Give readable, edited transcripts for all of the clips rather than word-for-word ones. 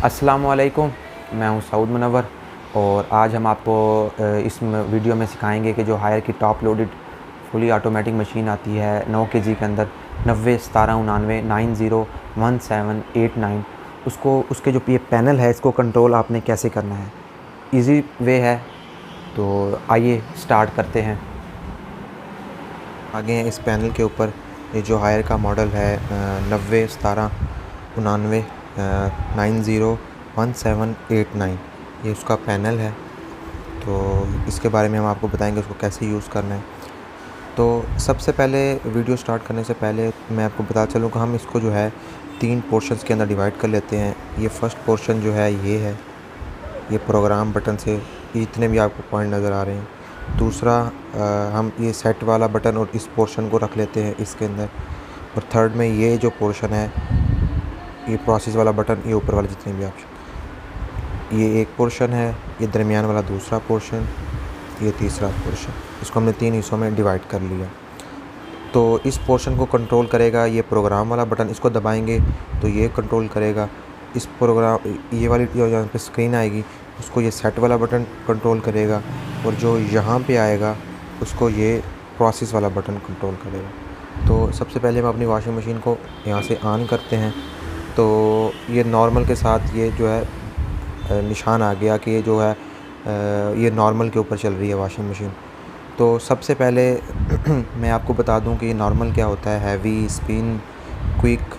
अस्सलामु अलैकुम। मैं हूं सऊद मुनव्वर और आज हम आपको इस वीडियो में सिखाएंगे कि जो हायर की top loaded fully automatic machine आती है 9 केजी के अंदर 90 17 99 90 1789 उसको उसके जो ये पैनल है इसको कंट्रोल आपने कैसे करना है। इजी वे है, तो आइए स्टार्ट करते हैं। आगे हैं इस पैनल के ऊपर ये जो हायर का मॉडल है 90 17 99 90 1789 ये उसका पैनल है। तो इसके बारे में हम आपको बताएंगे उसको कैसे यूज़ करना है। तो सबसे पहले वीडियो स्टार्ट करने से पहले मैं आपको बता चलूँ कि हम इसको जो है 3 पोर्शंस के अंदर डिवाइड कर लेते हैं। ये फ़र्स्ट पोर्शन जो है ये है, ये प्रोग्राम बटन से इतने भी आपको पॉइंट नज़र आ रहे हैं। दूसरा हम ये सेट वाला बटन और इस पोर्शन को रख लेते हैं इसके अंदर। और थर्ड में ये जो पोर्शन है ये प्रोसेस वाला बटन, ये ऊपर वाले जितने भी ऑप्शन, ये एक पोर्शन है, ये दरमियान वाला दूसरा पोर्शन, ये तीसरा पोर्शन। इसको हमने 3 हिस्सों में डिवाइड कर लिया। तो इस पोर्शन को कंट्रोल करेगा ये प्रोग्राम वाला बटन, इसको दबाएंगे तो ये कंट्रोल करेगा। इस प्रोग्राम ये वाली जो यहाँ पे स्क्रीन आएगी उसको ये सेट वाला बटन कंट्रोल करेगा, और जो यहाँ पे आएगा उसको ये प्रोसेस वाला बटन कंट्रोल करेगा। तो सबसे पहले हम अपनी वॉशिंग मशीन को यहाँ से ऑन करते हैं। तो ये नॉर्मल के साथ ये जो है निशान आ गया कि ये जो है ये नॉर्मल के ऊपर चल रही है वॉशिंग मशीन। तो सबसे पहले मैं आपको बता दूं कि ये नॉर्मल क्या होता है। Heavy, spin, quick,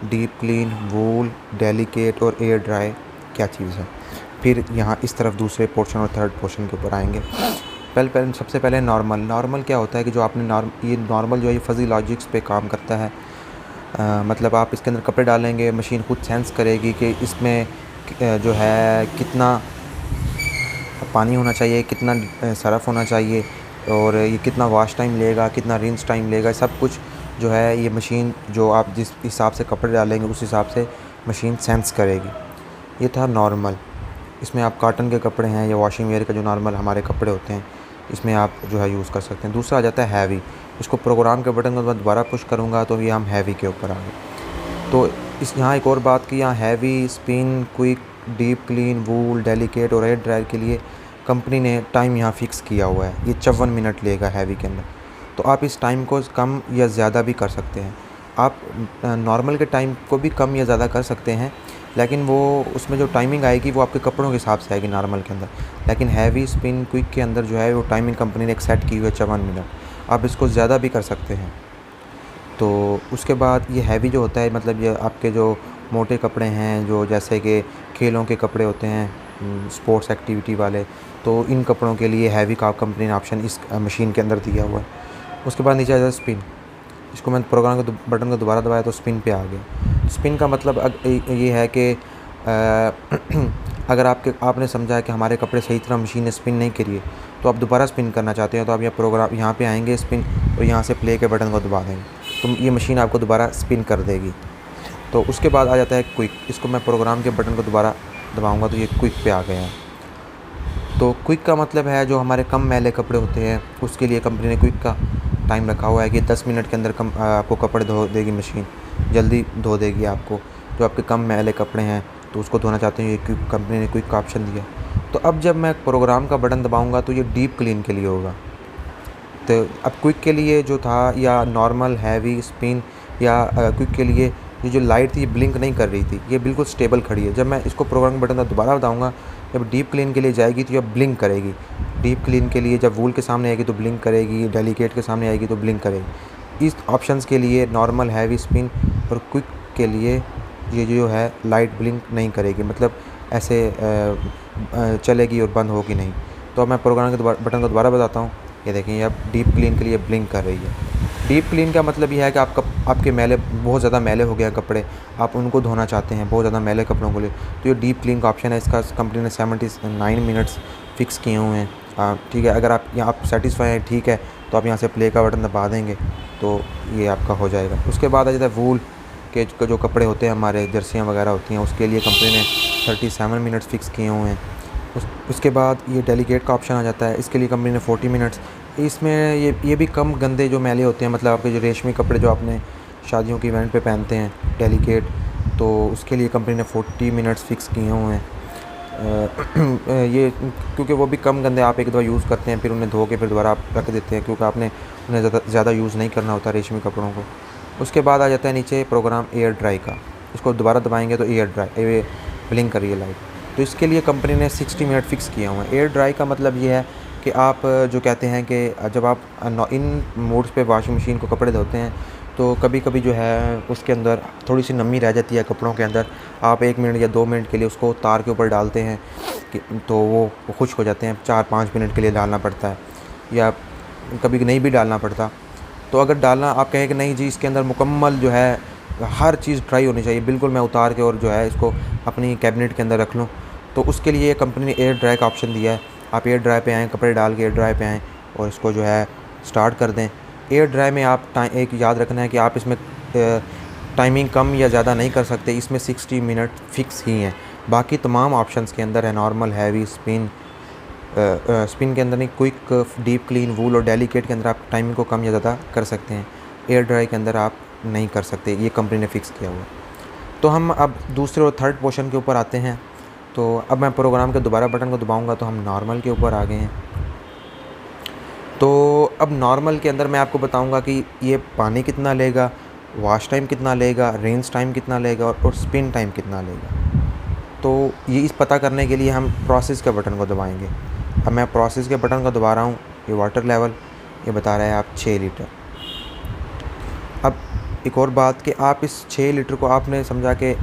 deep clean, wool, delicate और एयर ड्राई क्या चीज़ है। फिर यहाँ इस तरफ दूसरे पोर्शन और थर्ड पोर्शन के ऊपर आएंगे। सबसे पहले नॉर्मल क्या होता है कि जो आपने ये नॉर्मल जो है ये फजी लॉजिक्स पे काम करता है। मतलब आप इसके अंदर कपड़े डालेंगे, मशीन खुद सेंस करेगी कि इसमें जो है कितना पानी होना चाहिए, कितना सरफ़ होना चाहिए, और ये कितना वॉश टाइम लेगा, कितना रिंस टाइम लेगा। सब कुछ जो है ये मशीन, जो आप जिस हिसाब से कपड़े डालेंगे उस हिसाब से मशीन सेंस करेगी। ये था नॉर्मल। इसमें आप कॉटन के कपड़े हैं या वॉशिंग वेयर का जो नॉर्मल हमारे कपड़े होते हैं इसमें आप जो है यूज़ कर सकते हैं। दूसरा आ जाता है हैवी। इसको प्रोग्राम के बटन को मैं दोबारा पुश करूँगा तो ये हम हैवी के ऊपर आ गए। तो इस यहाँ एक और बात की, यहाँ heavy, spin, quick, deep clean, wool, delicate और एयर ड्राई के लिए कंपनी ने टाइम यहाँ फ़िक्स किया हुआ है। ये 54 मिनट लेगा हैवी के अंदर। तो आप इस टाइम को कम या ज़्यादा भी कर सकते हैं। आप नॉर्मल के टाइम को भी कम या ज़्यादा कर सकते हैं, लेकिन वो उसमें जो टाइमिंग आएगी वो आपके कपड़ों के हिसाब से आएगी नॉर्मल के अंदर। लेकिन हैवी, स्पिन, क्विक के अंदर जो है वो टाइमिंग कंपनी ने एक सेट की हुई है 54 मिनट। आप इसको ज़्यादा भी कर सकते हैं। तो उसके बाद ये हैवी जो होता है, मतलब ये आपके जो मोटे कपड़े हैं, जो जैसे कि खेलों के कपड़े होते हैं, स्पोर्ट्स एक्टिविटी वाले, तो इन कपड़ों के लिए हैवी का कंपनी ने ऑप्शन इस मशीन के अंदर दिया हुआ है। उसके बाद नीचे आ जाता है स्पिन। इसको मैं प्रोग्राम के बटन को दोबारा दबाया तो स्पिन पे आ गया। स्पिन का मतलब ये है कि अगर आपने समझा है कि हमारे कपड़े सही तरह मशीन ने स्पिन नहीं करी है, तो आप दोबारा स्पिन करना चाहते हैं तो आप यह प्रोग्राम यहाँ पे आएंगे स्पिन, और यहाँ से प्ले के बटन को दबा देंगे तो ये मशीन आपको दोबारा स्पिन कर देगी। तो उसके बाद आ जाता है क्विक। इसको मैं प्रोग्राम के बटन को दोबारा दबाऊँगा तो ये क्विक पे आ गया है। तो क्विक का मतलब है जो हमारे कम मैले कपड़े होते हैं उसके लिए कंपनी ने क्विक का टाइम रखा हुआ है कि 10 मिनट के अंदर आपको कपड़े धो देगी मशीन, जल्दी धो देगी आपको। जो आपके कम मैले कपड़े हैं तो उसको धोना चाहते हैं, ये क्विक कंपनी ने क्विक का ऑप्शन दिया। तो अब जब मैं प्रोग्राम का बटन दबाऊंगा तो ये डीप क्लीन के लिए होगा। तो अब क्विक के लिए जो था, या नॉर्मल, हैवी, स्पिन या क्विक के लिए ये जो लाइट थी ये ब्लिंक नहीं कर रही थी, ये बिल्कुल स्टेबल खड़ी है। जब मैं इसको प्रोग्राम बटन दोबारा दबाऊँगा, जब डीप क्लीन के लिए जाएगी तो ये ब्लिंक करेगी। डीप क्लीन के लिए जब वूल के सामने आएगी तो ब्लिंक करेगी, डेलिकेट के सामने आएगी तो ब्लिंक करेगी। इस ऑप्शंस के लिए नॉर्मल, हैवी, स्पिन और क्विक के लिए ये जो है लाइट ब्लिंक नहीं करेगी, मतलब ऐसे चलेगी और बंद होगी नहीं। तो अब मैं प्रोग्राम के बटन को दोबारा बताता हूँ। ये देखें, ये अब डीप क्लीन के लिए ब्लिंक कर रही है। डीप क्लीन का मतलब ये है कि आपके मैले बहुत ज़्यादा मैले हो गए हैं कपड़े, आप उनको धोना चाहते हैं, बहुत ज़्यादा मैले कपड़ों को लिए, तो ये डीप क्लीन का ऑप्शन है। इसका कंपनी ने 79 मिनट्स फ़िक्स किए हुए हैं। ठीक है, अगर आप सेटिस्फाई हैं, ठीक है, तो आप यहाँ से प्ले का बटन दबा देंगे तो ये आपका हो जाएगा। उसके बाद आ जाता है वूल के जो कपड़े होते हैं, हमारे जर्सियाँ वगैरह होती हैं, उसके लिए कंपनी ने 37 मिनट्स फ़िक्स किए हुए हैं। उसके बाद ये डेलिकेट का ऑप्शन आ जाता है, इसके लिए कंपनी ने 40 मिनट्स। इसमें ये भी कम गंदे जो मैले होते हैं, मतलब आपके जो रेशमी कपड़े जो आपने शादियों के इवेंट पे पहनते हैं, डेलिकेट, तो उसके लिए कंपनी ने 40 मिनट्स फ़िक्स किए हुए हैं। ये क्योंकि वो भी कम गंदे, आप एक दफ़ा यूज़ करते हैं फिर उन्हें धो के फिर दोबारा आप रख देते हैं, क्योंकि आपने उन्हें ज़्यादा यूज़ नहीं करना होता रेशमी कपड़ों को। उसके बाद आ जाता है नीचे प्रोग्राम एयर ड्राई का। इसको दोबारा दबाएंगे तो एयर ड्राई ये ब्लिंक करिए लाइट। तो इसके लिए कंपनी ने 60 मिनट फ़िक्स किया हुआ है। एयर ड्राई का मतलब ये है कि आप जो कहते हैं कि जब आप इन मोड्स पे वॉशिंग मशीन को कपड़े धोते हैं तो कभी कभी जो है उसके अंदर थोड़ी सी नमी रह जाती है कपड़ों के अंदर। आप 1 मिनट या 2 मिनट के लिए उसको तार के ऊपर डालते हैं तो वो खुश्क हो जाते हैं। 4-5 मिनट के लिए डालना पड़ता है या कभी नहीं भी डालना पड़ता। तो अगर डालना आप कहें कि नहीं जी इसके अंदर मुकम्मल जो है हर चीज़ ड्राई होनी चाहिए, बिल्कुल मैं उतार के और जो है इसको अपनी कैबिनेट के अंदर रख लूँ, तो उसके लिए कंपनी ने एयर ड्राई का ऑप्शन दिया है। आप एयर ड्राई पे आएँ, कपड़े डाल के एयर ड्राई पे आएँ और इसको जो है स्टार्ट कर दें। एयर ड्राई में आप एक याद रखना है कि आप इसमें टाइमिंग कम या ज़्यादा नहीं कर सकते। इसमें 60 मिनट फ़िक्स ही हैं। बाकी तमाम ऑप्शंस के अंदर है नॉर्मल, हैवी, स्पिन के अंदर नहीं, क्विक, डीप क्लीन, वूल और डेलिकेट के अंदर आप टाइमिंग को कम या ज़्यादा कर सकते हैं। एयर ड्राई के अंदर आप नहीं कर सकते, ये कंपनी ने फ़िक्स किया हुआ है। तो हम अब दूसरे और थर्ड पोर्शन के ऊपर आते हैं। तो अब मैं प्रोग्राम के दोबारा बटन को दबाऊंगा तो हम नॉर्मल के ऊपर आ गए हैं। तो अब नॉर्मल के अंदर मैं आपको बताऊंगा कि ये पानी कितना लेगा, वॉश टाइम कितना लेगा, रेंज टाइम कितना लेगा और स्पिन टाइम कितना लेगा। तो ये इस पता करने के लिए हम प्रोसेस के बटन को दबाएंगे। अब मैं प्रोसेस के बटन को दबा रहा हूँ। ये वाटर लेवल ये बता रहा है आप 6 लीटर। अब एक और बात कि आप इस 6 लीटर को आपने समझा कि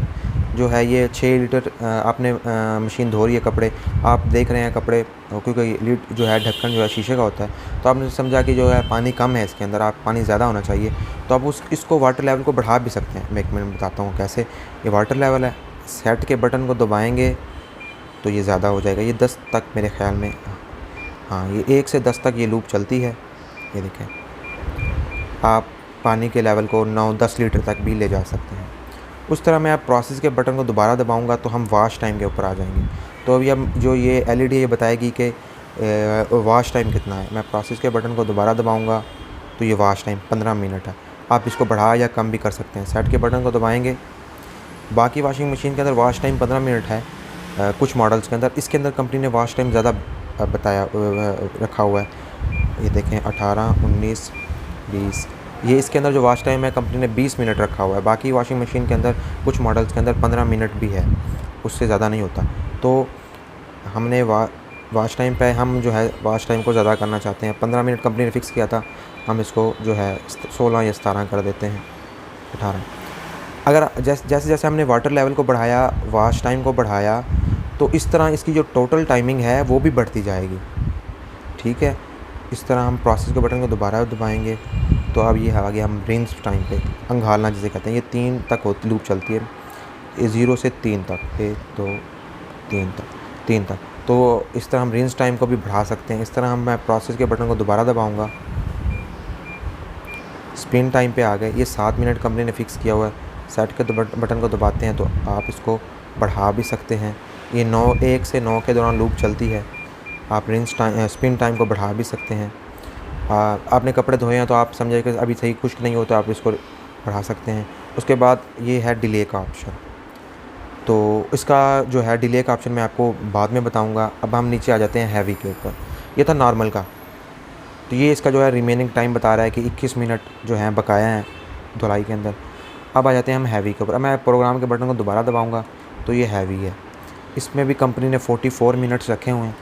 जो है ये 6 लीटर आपने मशीन धो रही है कपड़े, आप देख रहे हैं कपड़े, क्योंकि लीड जो है ढक्कन जो है शीशे का होता है, तो आपने समझा कि जो है पानी कम है इसके अंदर, आप पानी ज़्यादा होना चाहिए, तो आप इसको वाटर लेवल को बढ़ा भी सकते हैं। मैं एक मिनट बताता हूँ कैसे। ये वाटर लेवल है, सेट के बटन को दबाएंगे तो ये ज़्यादा हो जाएगा। ये 10 तक मेरे ख्याल में, हाँ ये 1 से 10 तक ये लूप चलती है। ये देखें, आप पानी के लेवल को 9-10 लीटर तक भी ले जा सकते हैं। उस तरह मैं आप प्रोसेस के बटन को दोबारा दबाऊंगा तो हम वॉश टाइम के ऊपर आ जाएंगे। तो अभी हम जो ये LED ये बताएगी कि वॉश टाइम कितना है। मैं प्रोसेस के बटन को दोबारा दबाऊंगा तो ये वॉश टाइम 15 मिनट है। आप इसको बढ़ा या कम भी कर सकते हैं। सेट के बटन को दबाएंगे। बाकी वॉशिंग मशीन के अंदर वॉश टाइम 15 मिनट है कुछ मॉडल्स के अंदर। इसके अंदर कंपनी ने वॉश टाइम ज़्यादा बताया रखा हुआ है। ये देखें 18, 19, 20, ये इसके अंदर जो वॉश टाइम है कंपनी ने 20 मिनट रखा हुआ है। बाकी वॉशिंग मशीन के अंदर कुछ मॉडल्स के अंदर 15 मिनट भी है, उससे ज़्यादा नहीं होता। तो हमने वॉश टाइम पे हम जो है वॉश टाइम को ज़्यादा करना चाहते हैं। 15 मिनट कंपनी ने फ़िक्स किया था, हम इसको जो है 16 या 17 कर देते हैं, 18। अगर जैसे जैसे हमने वाटर लेवल को बढ़ाया, वॉश टाइम को बढ़ाया, तो इस तरह इसकी जो टोटल टाइमिंग है वो भी बढ़ती जाएगी। ठीक है, इस तरह हम प्रोसेस के बटन को दोबारा दबाएंगे तो अब ये आ गया हम रेंज टाइम पे, अंघालना जिसे कहते हैं। ये 3 तक होती लूप चलती है, ये 0 से 3 तक, 1, 2, 3 तक। तो इस तरह हम रेंज टाइम को भी बढ़ा सकते हैं। इस तरह मैं प्रोसेस के बटन को दोबारा दबाऊंगा, स्पिन टाइम पे आ गए। ये 7 मिनट कंपनी ने फ़िक्स किया हुआ है। सेट के बटन को दबाते हैं तो आप इसको बढ़ा भी सकते हैं। ये 1 से 9 के दौरान लूप चलती है। आप रेंज टाइम स्पिन टाइम को बढ़ा भी सकते हैं। आपने कपड़े धोए हैं तो आप समझे कि अभी सही खुश्क नहीं हो तो आप इसको बढ़ा सकते हैं। उसके बाद ये है डिले का ऑप्शन। तो इसका जो है डिले का ऑप्शन मैं आपको बाद में बताऊंगा। अब हम नीचे आ जाते हैं हैवी के ऊपर। ये था नॉर्मल का, तो ये इसका जो है रिमेनिंग टाइम बता रहा है कि 21 मिनट जो है बकाया हैं धुलाई के अंदर। अब आ जाते हैं हम हैवी के ऊपर। अब मैं प्रोग्राम के बटन को दोबारा दबाऊँगा तो ये हैवी है। इसमें भी कंपनी ने 44 मिनट्स रखे हुए हैं।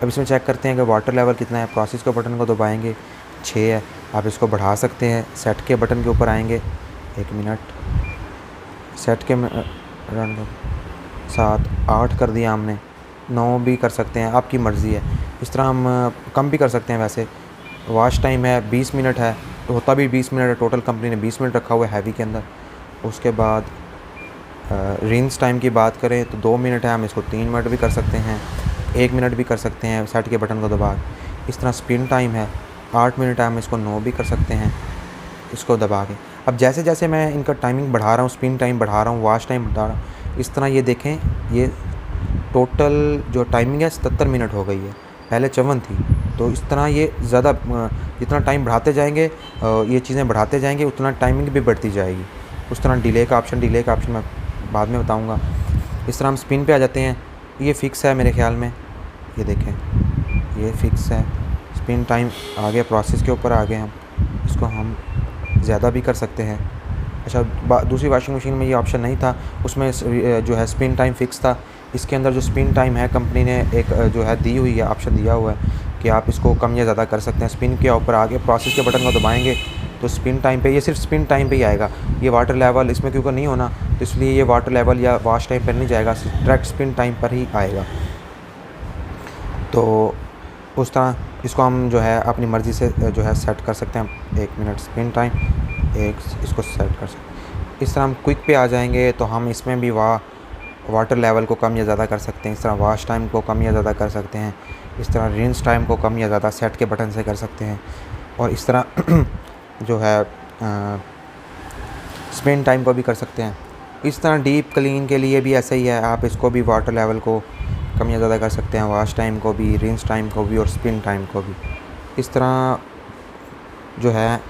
अब इसमें चेक करते हैं कि वाटर लेवल कितना है। प्रोसेस के बटन को दबाएंगे, 6 है, आप इसको बढ़ा सकते हैं। सेट के बटन के ऊपर आएंगे, 1 मिनट, सेट के 7, 8 कर दिया हमने, 9 भी कर सकते हैं, आपकी मर्ज़ी है। इस तरह हम कम भी कर सकते हैं। वैसे वॉश टाइम है 20 मिनट है, तो होता भी 20 मिनट है। टोटल कंपनी ने 20 मिनट रखा हुआ है हैवी के अंदर। उसके बाद रेंज टाइम की बात करें तो 2 मिनट है, हम इसको 3 मिनट भी कर सकते हैं, 1 मिनट भी कर सकते हैं सेट के बटन को दबा। इस तरह स्पिन टाइम है 8 मिनट है, हम इसको 9 भी कर सकते हैं इसको दबा के। अब जैसे जैसे मैं इनका टाइमिंग बढ़ा रहा हूँ, स्पिन टाइम बढ़ा रहा हूँ, वॉश टाइम बढ़ा रहा हूँ, इस तरह ये देखें ये टोटल जो टाइमिंग है 77 मिनट हो गई है, पहले 54 थी। तो इस तरह ये ज़्यादा जितना टाइम बढ़ाते जाएंगे, ये चीज़ें बढ़ाते जाएंगे, उतना टाइमिंग भी बढ़ती जाएगी। उस तरह डिले का ऑप्शन मैं बाद में बताऊँगा। इस तरह हम स्पिन पे आ जाते हैं। ये फ़िक्स है मेरे ख़्याल में, ये देखें ये फ़िक्स है। स्पिन टाइम आ गया, प्रोसेस के ऊपर आ गए हम। इसको हम ज़्यादा भी कर सकते हैं। अच्छा, दूसरी वॉशिंग मशीन में ये ऑप्शन नहीं था, उसमें जो है स्पिन टाइम फ़िक्स था। इसके अंदर जो स्पिन टाइम है कंपनी ने एक जो है दी हुई है, ऑप्शन दिया हुआ है कि आप इसको कम या ज़्यादा कर सकते हैं। स्पिन के ऊपर आगे प्रोसेस के बटन को दबाएंगे तो स्पिन टाइम पे, ये सिर्फ स्पिन टाइम पे ही आएगा। ये वाटर लेवल इसमें क्योंकि नहीं होना, तो इसलिए ये वाटर लेवल या वॉश टाइम पर नहीं जाएगा, डायरेक्ट स्पिन टाइम पर ही आएगा। तो उस तरह इसको हम जो है अपनी मर्ज़ी से जो है सेट कर सकते हैं। 1 मिनट स्पिन टाइम, इसको सेट कर सकते हैं। इस तरह हम क्विक पे आ जाएंगे तो हम इसमें भी वाटर लेवल को कम या ज़्यादा कर सकते हैं। इस तरह वॉश टाइम को कम या ज़्यादा कर सकते हैं। इस तरह रिंस टाइम को कम या ज़्यादा सेट के बटन से कर सकते हैं। और इस तरह जो है स्पिन टाइम को भी कर सकते हैं। इस तरह डीप क्लीन के लिए भी ऐसा ही है, आप इसको भी वाटर लेवल को कम या ज़्यादा कर सकते हैं, वॉश टाइम को भी, रिंस टाइम को भी और स्पिन टाइम को भी। इस तरह जो है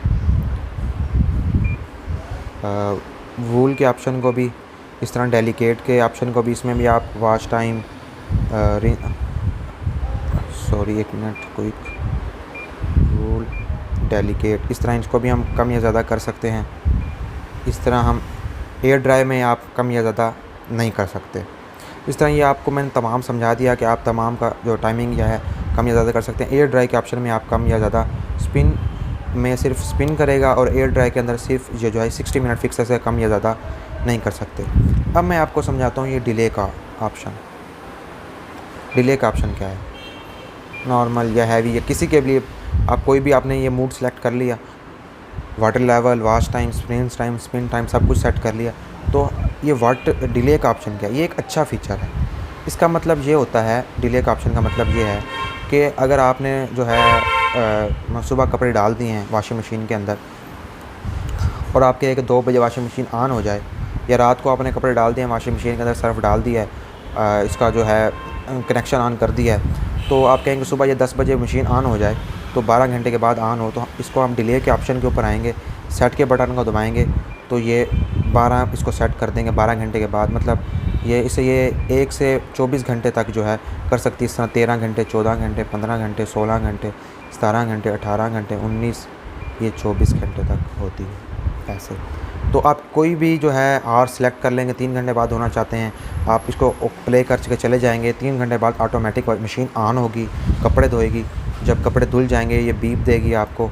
वूल के ऑप्शन को भी, इस तरह डेलिकेट के ऑप्शन को भी, इसमें भी आप वॉश टाइम एक मिनट, क्विक, वूल, डेलिकेट, इस तरह इसको भी हम कम या ज़्यादा कर सकते हैं। इस तरह हम एयर ड्राई में आप कम या ज़्यादा नहीं कर सकते। इस तरह ये आपको मैंने तमाम समझा दिया कि आप तमाम का जो टाइमिंग है कम या ज़्यादा कर सकते हैं। एयर ड्राई के ऑप्शन में आप कम या ज़्यादा, स्पिन में सिर्फ स्पिन करेगा और एयर ड्राई के अंदर सिर्फ ये जो है 60 मिनट फिक्स है, कम या ज़्यादा नहीं कर सकते। अब मैं आपको समझाता हूँ ये डिले का ऑप्शन। डिले का ऑप्शन क्या है? नॉर्मल या हैवी या किसी के लिए, आप कोई भी, आपने ये मूड सेलेक्ट कर लिया, water level, wash time, spin time सब कुछ सेट कर लिया, तो ये डिले का ऑप्शन क्या है? ये एक अच्छा फ़ीचर है। इसका मतलब ये होता है, डिले का ऑप्शन का मतलब ये है कि अगर आपने जो है सुबह कपड़े डाल दिए हैं वॉशिंग मशीन के अंदर और आपके 2 बजे वॉशिंग मशीन ऑन हो जाए, या रात को आपने कपड़े डाल दिए हैं वॉशिंग मशीन के अंदर, सर्फ डाल दिया है, इसका जो है कनेक्शन ऑन कर दिया है, तो आप कहेंगे सुबह ये 10 बजे मशीन ऑन हो जाए तो 12 घंटे के बाद ऑन हो, तो इसको हम डिले के ऑप्शन के ऊपर आएंगे, सेट के बटन को दबाएंगे तो ये 12 इसको सेट कर देंगे 12 घंटे के बाद। मतलब ये 1 से 24 घंटे तक जो है कर सकती है। इस तरह 13 घंटे, 14 घंटे, 15 घंटे, 16 घंटे, 17 घंटे, 18 घंटे, 19, ये 24 घंटे तक होती है ऐसे। तो आप कोई भी जो है आवर सेलेक्ट कर लेंगे। 3 घंटे बाद होना चाहते हैं, आप इसको प्ले करके चले जाएंगे। 3 घंटे बाद ऑटोमेटिक मशीन ऑन होगी, कपड़े धोएगी। जब कपड़े धुल जाएंगे ये बीप देगी आपको,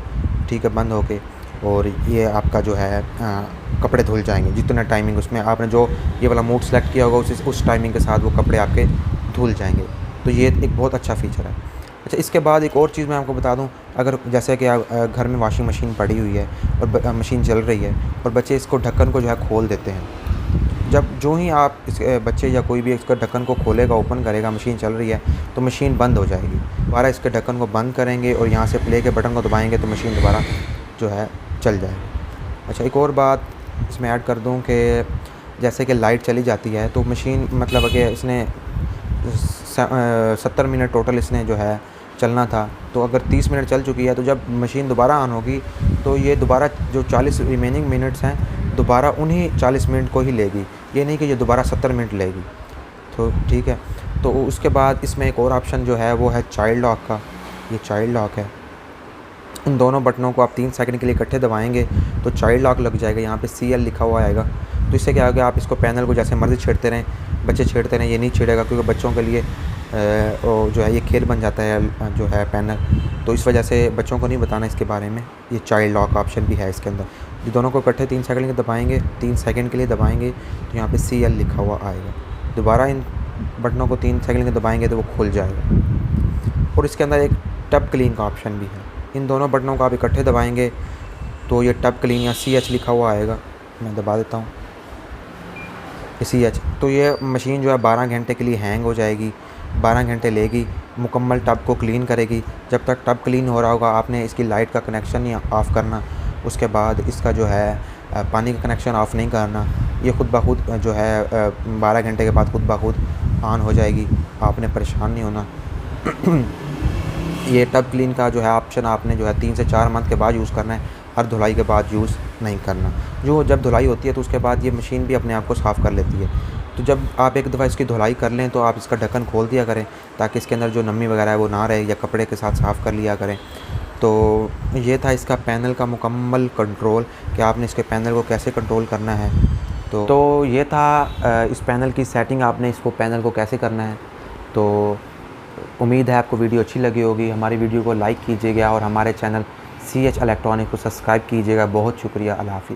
ठीक है, बंद होके, और ये आपका जो है कपड़े धुल जाएंगे। जितना टाइमिंग उसमें आपने जो ये वाला मोड सेलेक्ट किया होगा उस टाइमिंग के साथ वो कपड़े आपके धुल जाएंगे। तो ये एक बहुत अच्छा फ़ीचर है। अच्छा, इसके बाद एक और चीज़ मैं आपको बता दूं, अगर जैसे कि घर में वॉशिंग मशीन पड़ी हुई है और मशीन चल रही है और बच्चे इसको ढक्कन को जो है खोल देते हैं, जब जो ही आप इस बच्चे या कोई भी इसका ढक्कन को खोलेगा, ओपन करेगा, मशीन चल रही है तो मशीन बंद हो जाएगी। दोबारा इसके ढक्कन को बंद करेंगे और यहाँ से प्ले के बटन को दबाएंगे तो मशीन दोबारा जो है चल जाएगी। अच्छा, एक और बात इसमें ऐड कर दूं कि जैसे कि लाइट चली जाती है तो मशीन, मतलब कि इसने 70 मिनट टोटल इसने जो है चलना था, तो अगर 30 मिनट चल चुकी है तो जब मशीन दोबारा ऑन होगी तो ये दोबारा जो 40 रिमेनिंग मिनट्स हैं दोबारा उन्हीं 40 मिनट को ही लेगी, ये नहीं कि ये दोबारा 70 मिनट लेगी। तो ठीक है। तो उसके बाद इसमें एक और ऑप्शन जो है वो है चाइल्ड लॉक का। ये चाइल्ड लॉक है, इन दोनों बटनों को आप 3 सेकंड के लिए इकट्ठे दबाएंगे तो चाइल्ड लॉक लग जाएगा। यहाँ पे CL लिखा हुआ आएगा। तो इससे क्या होगा, आप इसको पैनल को जैसे मर्ज़ी छेड़ते रहें, बच्चे छेड़ते रहें, ये नहीं छेड़ेगा क्योंकि बच्चों के लिए जो है ये खेल बन जाता है जो है पैनल। तो इस वजह से बच्चों को नहीं बताना इसके बारे में। ये चाइल्ड लॉक ऑप्शन भी है इसके अंदर। ये दोनों को इकट्ठे 3 सेकंड के दबाएँगे, 3 सेकंड के लिए दबाएँगे तो यहाँ पर CL लिखा हुआ आएगा। दोबारा इन बटनों को 3 सेकंड के दबाएँगे तो वो खुल जाएगा। और इसके अंदर एक टब क्लीन का ऑप्शन भी है। इन दोनों बटनों को आप इकट्ठे दबाएंगे तो ये टब क्लीन या CH लिखा हुआ आएगा। मैं दबा देता हूँ, CH। तो ये मशीन जो है 12 घंटे के लिए हैंग हो जाएगी, 12 घंटे लेगी, मुकम्मल टब को क्लीन करेगी। जब तक टब क्लीन हो रहा होगा आपने इसकी लाइट का कनेक्शन नहीं ऑफ़ करना, उसके बाद इसका जो है पानी का कनेक्शन ऑफ़ नहीं करना। ये खुद ब खुद जो है 12 घंटे के बाद खुद ब खुद ऑन हो जाएगी, आपने परेशान नहीं होना। ये टब क्लीन का जो है ऑप्शन आपने जो है 3 से 4 मंथ के बाद यूज़ करना है। हर धुलाई के बाद यूज़ नहीं करना। जो जब धुलाई होती है तो उसके बाद ये मशीन भी अपने आप को साफ़ कर लेती है। तो जब आप एक दफ़ा इसकी धुलाई कर लें तो आप इसका ढक्कन खोल दिया करें, ताकि इसके अंदर जो नमी वगैरह है वो ना रहे, या कपड़े के साथ साफ़ कर लिया करें। तो ये था इसका पैनल का मुकम्मल कंट्रोल, कि आपने इसके पैनल को कैसे कंट्रोल करना है। तो ये था इस पैनल की सेटिंग, आपने इसको पैनल को कैसे करना है। तो उम्मीद है आपको वीडियो अच्छी लगी होगी। हमारी वीडियो को लाइक कीजिएगा और हमारे चैनल CH इलेक्ट्रॉनिक को सब्सक्राइब कीजिएगा। बहुत शुक्रिया। अल्लाह हाफ़िज़।